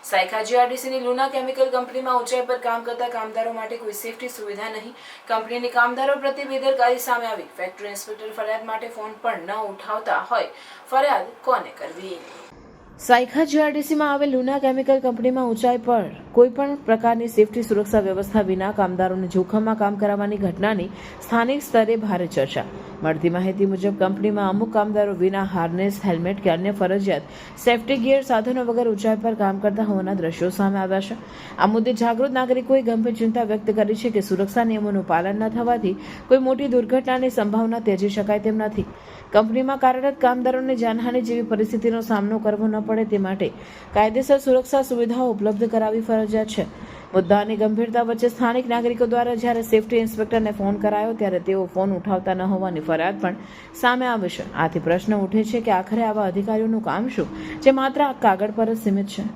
Saykha જીઆરડીસીની લુના chemical કંપનીમાં ઊંચાઈ પર કામ કરતા કામદારો માટે કોઈ સેફટી સુવિધા નહીં. કંપનીની કામદારો પ્રત્યે બેદરકારી સામે આવી. ફેક્ટરી ઇન્સ્પેક્ટર ફરિયાદ માટે ફોન પણ ન ઉઠાવતા હોય, ફરિયાદ કોને કરવી? સાયખા જીઆરડીસીમાં આવેલ લુના કેમિકલ કંપનીમાં ઊંચાઈ પર કોઈ પણ પ્રકારની સેફટી સુરક્ષા વ્યવસ્થા વિના કામદારોને જોખમમાં કામ કરાવવાની ઘટનાની સ્થાનિક સ્તરે ભારે ચર્ચા. મળતી માહિતી મુજબ કંપનીમાં અમુક કામદારો વિના હાર્નેસ, હેલ્મેટ કે અન્ય ફરજિયાત સેફટી ગિયર સાધનો વગર ઊંચાઈ પર કામ કરતા હોવાના દ્રશ્યો સામે આવ્યા છે. આ મુદ્દે જાગૃત નાગરિકોએ ગંભીર ચિંતા વ્યક્ત કરી છે કે સુરક્ષા નિયમોનું પાલન ન થવાથી કોઈ મોટી દુર્ઘટનાની સંભાવના ત્યજી શકાય તેમ નથી. કંપનીમાં કાર્યરત કામદારોને જાનહાનિ જેવી પરિસ્થિતિનો સામનો કરવો ન પડે તે માટે કાયદેસર સુરક્ષા સુવિધાઓ ઉપલબ્ધ કરાવવી ફરજિયાત છે. મુદ્દાની ગંભીરતા વચ્ચે સ્થાનિક નાગરિકો દ્વારા જ્યારે સેફટી ઇન્સ્પેક્ટરને ફોન કરાયો ત્યારે તેઓ ફોન ઉઠાવતા ન હોવાની ફરિયાદ પણ સામે આવી છે. આથી પ્રશ્ન ઉઠે છે કે આખરે આવા અધિકારીઓનું કામ શું, જે માત્ર કાગળ પર જ સીમિત છે?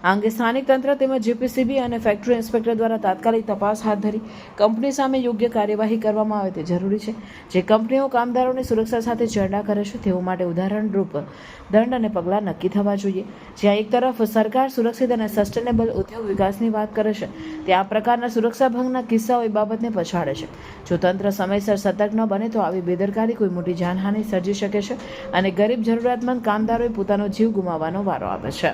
આ અંગે સ્થાનિક તંત્ર તેમજ જીપીસીબી અને ફેક્ટરી ઇન્સ્પેક્ટર દ્વારા તાત્કાલિક તપાસ હાથ ધરી કંપની સામે યોગ્ય કાર્યવાહી કરવામાં આવે તે જરૂરી છે. જે કંપનીઓ કામદારોની સુરક્ષા સાથે ચેડા કરે છે તેઓ માટે ઉદાહરણરૂપ દંડ અને પગલાં નક્કી થવા જોઈએ. જ્યાં એક તરફ સરકાર સુરક્ષિત અને સસ્ટેનેબલ ઉદ્યોગ વિકાસની વાત કરે છે, ત્યાં આ પ્રકારના સુરક્ષા ભંગના કિસ્સાઓ એ બાબતને પછાડે છે. જો તંત્ર સમયસર સતર્ક ન બને તો આવી બેદરકારી કોઈ મોટી જાનહાનિ સર્જી શકે છે અને ગરીબ જરૂરિયાતમંદ કામદારોએ પોતાનો જીવ ગુમાવવાનો વારો આવે છે.